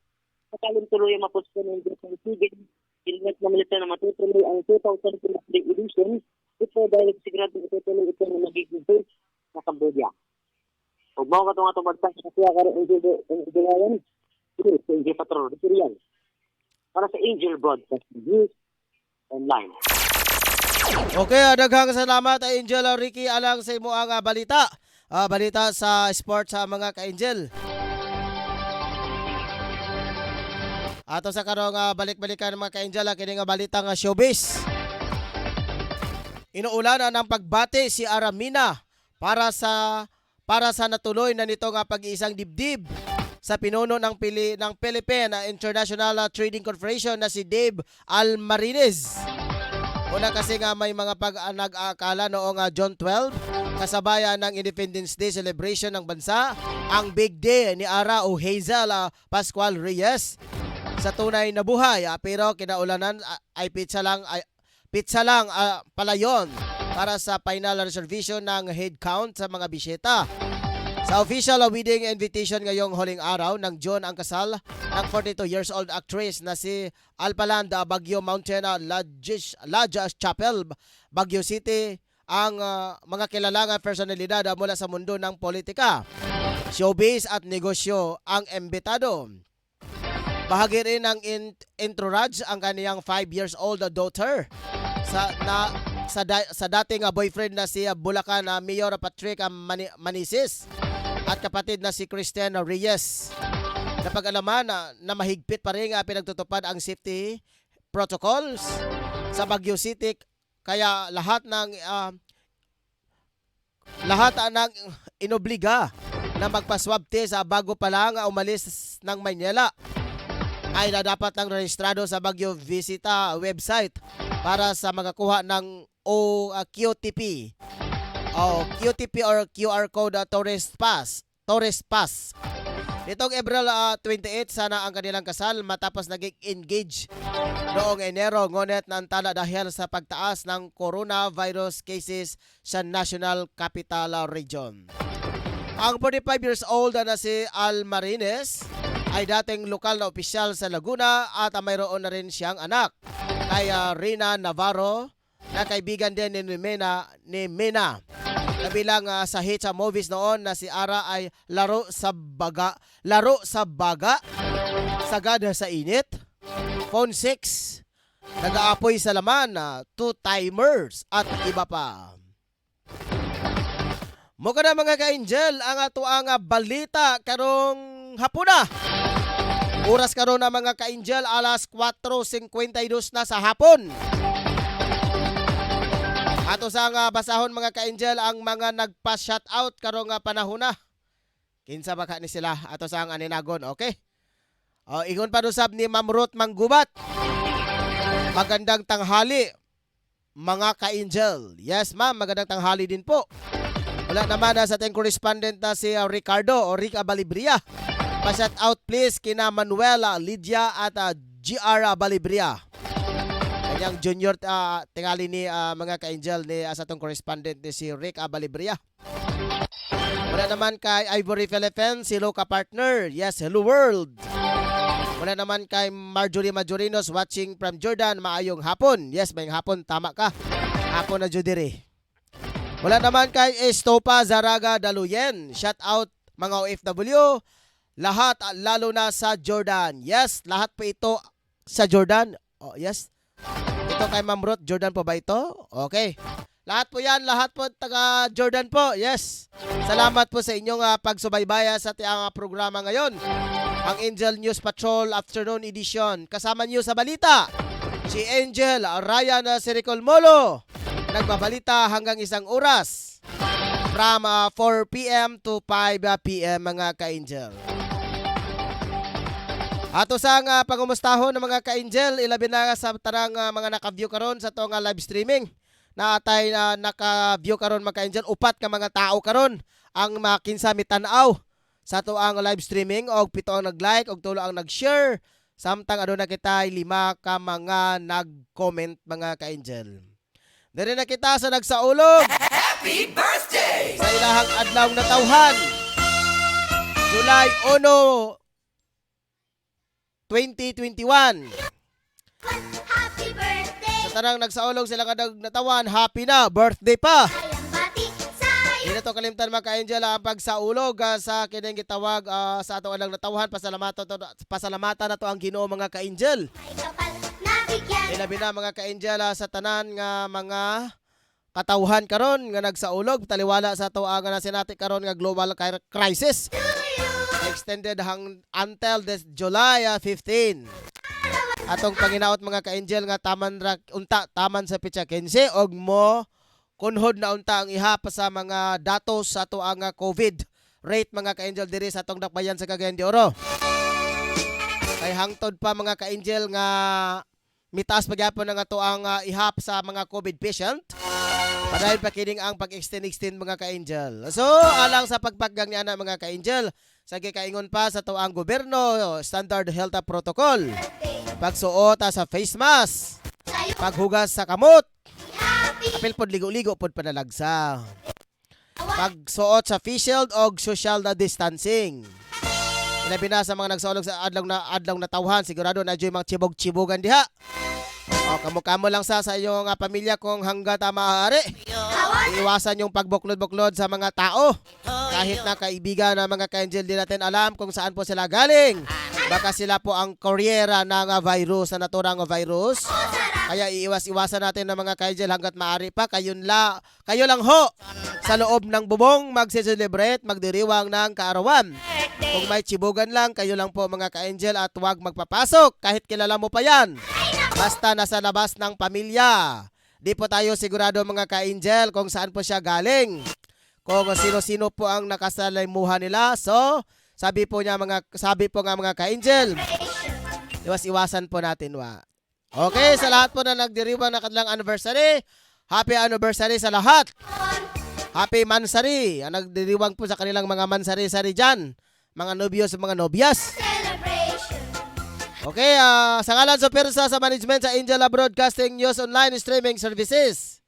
Sakaling tuloy ang mapuspon ng Vietnam Sea Games, ginamit na milita na matutuloy ang 2023 edition. Ito dahil sigurado itutuloy ito na magiging base na Cambodia. Huwag mo ka itong atong sa kasiya karoon ang Angel sa Angel Patrol, Ritorial. Para sa Angel Broadcasting News Online. Okay, daghang salamat Angel Ricky alang sa imo ang balita. Balita sa sports sa mga ka-angel. Ato sa karong balik-balikan mga ka-angel kini nga balita nga showbiz. Inuulan ng pagbati si Aramina para sa natuloy na nito nga pag-iisang dibdib sa pinuno ng Philippine International Trading Corporation na si Dave Almarinez. Una kasi nga may mga nag-aakala noong June 12, kasabayan ng Independence Day celebration ng bansa, ang big day ni Ara o Hazel Pascual Reyes sa tunay na buhay. Pero kinaulanan ay pizza lang pala yun para sa final reservation ng head count sa mga bisita. Sa official wedding invitation ngayong huling araw ng June, ang kasal ng 42 years old actress na si Alpaland Baguio Mountain Lodge Chapel, Baguio City, ang mga kilalang personalidad mula sa mundo ng politika, showbiz at negosyo ang imbitado. Bahagi rin ng entourage ang kaniyang 5 years old daughter sa dating boyfriend na si Bulacan Mayor Patrick Manisis at kapatid na si Christian Reyes. Napag-alaman na mahigpit pa rin pinagtutupad ang safety protocols sa Baguio City, kaya lahat ng inobliga na magpa-swab test bago pa lang umalis ng Maynila ay dapat lang rehistrado sa Baguio Visita website para sa magakuha ng QTP or QR code tourist pass. Nitong April 28, sana ang kanilang kasal matapos naging engage noong Enero, ngunit naantala dahil sa pagtaas ng coronavirus cases sa National Capital Region. Ang 45 years old na si Al Marines ay dating lokal na opisyal sa Laguna at mayroon na rin siyang anak kay Rina Navarro na kaibigan din ni Mena. Kabilang sa hit sa movies noon na si Ara ay Laro sa Baga, Sagada sa Init, Phone 6, Nag-aapoy sa Laman, Two Timers at iba pa. Muka na mga ka-angel ang ato ang balita karong hapuna. Oras karon na mga ka-angel, alas 4:52 na sa hapon. Ato sa basahon mga ka-angel ang mga nagpa-shoutout karong panahon na. Kinsa ba ka ni sila ato sa aninagon, okay? Ingon pa dusab ni Ma'am Ruth Manggubat. Magandang tanghali mga ka-angel. Yes ma'am, magandang tanghali din po. Wala naman sa ating correspondent na si Ricardo o Rick Abalibria. Pa-shout out please kina Manuela, Lydia at GR Balibria. Kanyang junior tingali ni mga ka-angel ni sa atong correspondent ni si Rick Balibria. Wala naman kay Ivory Philippines, hello ka-partner. Yes, hello world. Wala naman kay Marjorie Majorinos watching from Jordan, maayong hapon. Yes, mayong hapon, tama ka. Hapon na Judiri. Wala naman kay Estopa Zaraga Daluyen. Shout out mga OFW. Lahat, lalo na sa Jordan. Yes, lahat po ito sa Jordan. Oh, yes. Ito kay Ma'am Ruth, Jordan po ba ito? Okay. Lahat po yan, lahat po taga Jordan po. Yes. Salamat po sa inyong pagsubaybaya sa ating programa ngayon. Ang Angel News Patrol Afternoon Edition. Kasama niyo sa balita, si Angel Ryan Siricol Molo. Nagbabalita hanggang 1 oras. From 4 p.m. to 5 p.m. mga ka-angel. Ato sa pangumustahon ng mga ka-angel, ilabi na sa tarang mga naka-view karon sa itong live streaming. Na atay naka-view karon mga ka-angel, upat ka mga tao karon ang makinsa mitanaw sa ito ang live streaming og 7 ang nag-like og 3 ang nag-share. Samtang aduna kita 5 ka mga nag-comment mga ka-angel. Diri na kita sa nagsaulog. Happy birthday! Sa ilahang adlaw na tawhan. July 1, 2021. Happy birthday! Sa tanang nagsaulog sila kadag natawan, happy na, birthday pa! Hindi na to kalimtan mga ka-angel ang pagsaulog sa kining gitawag sa atong alang natawhan. Pasalamatan na to ang Ginoo mga ka-angel. Ilabi na mga ka-angel sa tanan nga mga katawhan karon nga nagsaulog. Taliwala sa to ang nasinati karon nga global crisis. Extended until this July 15. Atong panginaot mga ka-angel nga taman sa pitsa 15 og mo kunhod na unta ang ihapa sa mga datos sa ato ang COVID rate mga ka-angel diri sa atong dakbayan sa Cagayan de Oro. Kay hangtod pa mga ka-angel nga mitaas pagyapon ng ato ang ihap sa mga COVID patient. Padayon pa kining ang pag-extend mga ka-angel. So, alang sa pagpaggang niya na mga ka-angel, sa gikaingon pa sa to ang gobyerno, standard health protocol. Pagsuot sa face mask, paghugas sa kamot, apil pod ligo-ligo pod panalagsa. Pagsuot sa face shield og social na distancing. Ilabi na sa mga nagsulog sa adlaw na tawhan, sigurado na dyo'y mga chibog-chibogan diha. O, kamo-kamo lang sa iyong pamilya kung hanggat maaari. Iwasan yung pagbuklod-buklod sa mga tao. Kahit na kaibigan na mga ka-angel, di natin alam kung saan po sila galing. Baka sila po ang kuryera ng virus, na naturang virus. Kaya iiwas-iwasan natin ng mga ka-angel hanggat maaari pa. Kayo lang ho sa loob ng bubong magse-celebrate, magdiriwang ng kaarawan. Kung may chibugan lang, kayo lang po mga ka-angel at huwag magpapasok kahit kilala mo pa yan. Basta nasa labas ng pamilya. Di po tayo sigurado mga ka-angel kung saan po siya galing. Kung sino-sino po ang nakasalimuhan nila. So, sabi po nga mga ka-angel, iwas-iwasan po natin wa. Okay, sa lahat po na nagdiriwang na kanilang anniversary, happy anniversary sa lahat. Happy Mansari. Ang nagdiriwang po sa kanilang mga mansari-sari dyan. Mga nobyos at mga nobyas. Okay, sa ngalan sa Persa sa management sa Angel Broadcasting News Online Streaming Services.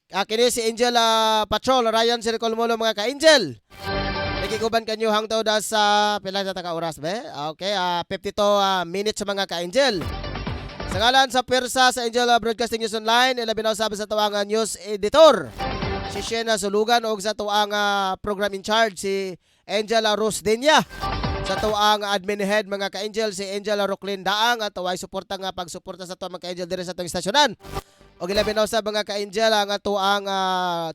Kini si Angel Patrol, Ryan Siricolmolo mga ka-angel. Nagkikuban kanyo hangtod sa pila sa taka-oras be? Okay, 52 minutes sa mga ka-angel. Sa ngalan sa Persa sa Angel Broadcasting News Online, ilabinaw sabi sa tuwang news editor. Si Shena Sulugan o sa tuwang program in charge si Angela Rosdenia. Sa tuwang admin head mga ka-angel si Angela Rocklin Daang at tuway suporta nga pagsuporta sa tuwang mga ka-angel dire sa tuwang istasyonan. O gilabinaw sa mga ka-angel ang tuwang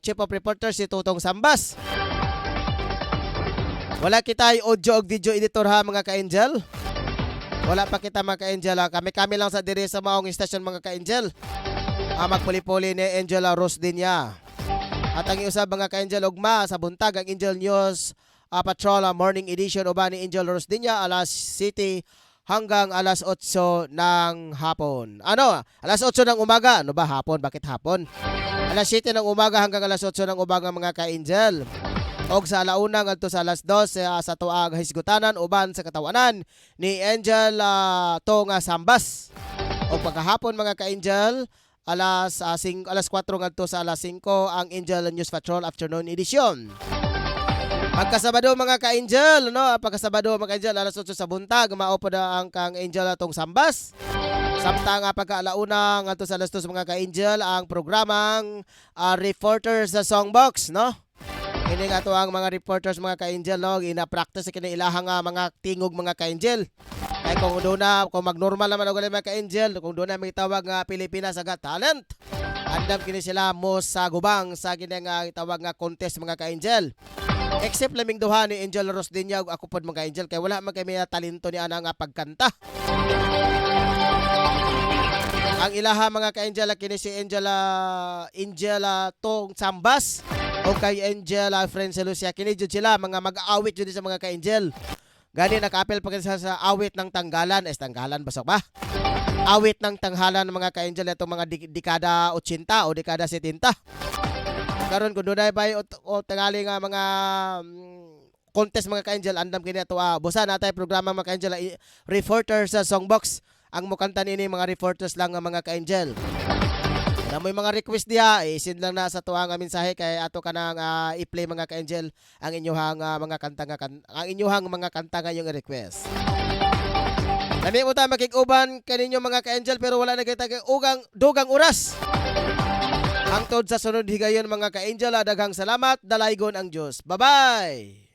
chief of reporter si Tutong Sambas. Wala kita audio o video editor ha mga ka-angel. Wala pa kita mga ka-angel. Kami lang sa dire sa maong istasyon mga ka-angel. Magpuli-puli ni Angela Rosdenia. At ang iusab mga ka-angel ugma sa buntag ang Angel News Patrol Morning Edition uban ni Angel Rosdenia alas 7 hanggang alas 8 ng hapon. Alas 8 ng umaga. Ano ba hapon? Bakit hapon? Alas 7 ng umaga hanggang alas 8 ng umaga mga ka-angel. Og sa alauna ngadto sa alas 12 sa tuag hisgutanan uban sa katawanan ni Angel Tonga Sambas. Og pagkahapon mga ka-angel alas 4 ngadto sa alas 5 ang Angel News Patrol Afternoon Edition. Pagkasabado mga ka-angel, pagkasabado mga ka-angel alas 8 sa buntag mao po da ang kang Angel Tong Sambas. Samtang pagkaalauna ngadto sa alas 2 mga ka-angel ang programang Reporters sa Songbox, no? Kini nga to ang mga reporters mga ka-angel, no? Ina-practice kini ilahang mga tingog mga ka-angel. Kay kung magnormal naman og mga ka-angel, kung doon na may tawag nga Pilipinas Got Talent. Andam kini sila mo sa gubang sa kini nga tawag nga contest mga ka-angel. Except laming duha ni Angel Rosdenia ug ako pod mga ka-angel kay wala man kay may talento ni ana nga pagkanta. Ang ilaha mga ka-angel kini si Angela Tong Sambas o kay Angela Friends Lucia. Kini jud sila mga mag-aawit jud sa mga ka-angel. Gani naka-apel pa sa awit ng tanggalan. Tanggalan basok ba? Awit ng tanghalan ng mga ka-angel itong mga dekada 80 o dekada 70. Karon kung dunay bay o tangali nga mga contest mga ka-angel andam kini ato busa natay programa mga ka-angel Reporters sa Songbox. Ang mukanta nini mga reporters lang nga mga ka-angel. Na may mga request diha, isin lang na sa tuwang mensahe kay ato kanang i-play mga ka-angel ang inyuhang mga kanta ang inyuhang mga kanta nga yung request. Nami mo ta makig-uban kaninyo mga ka-angel pero wala na kita dugang oras. Hangtod sa sunod higayon mga ka-angel, daghang salamat, dalaygon ang Dios. Bye-bye.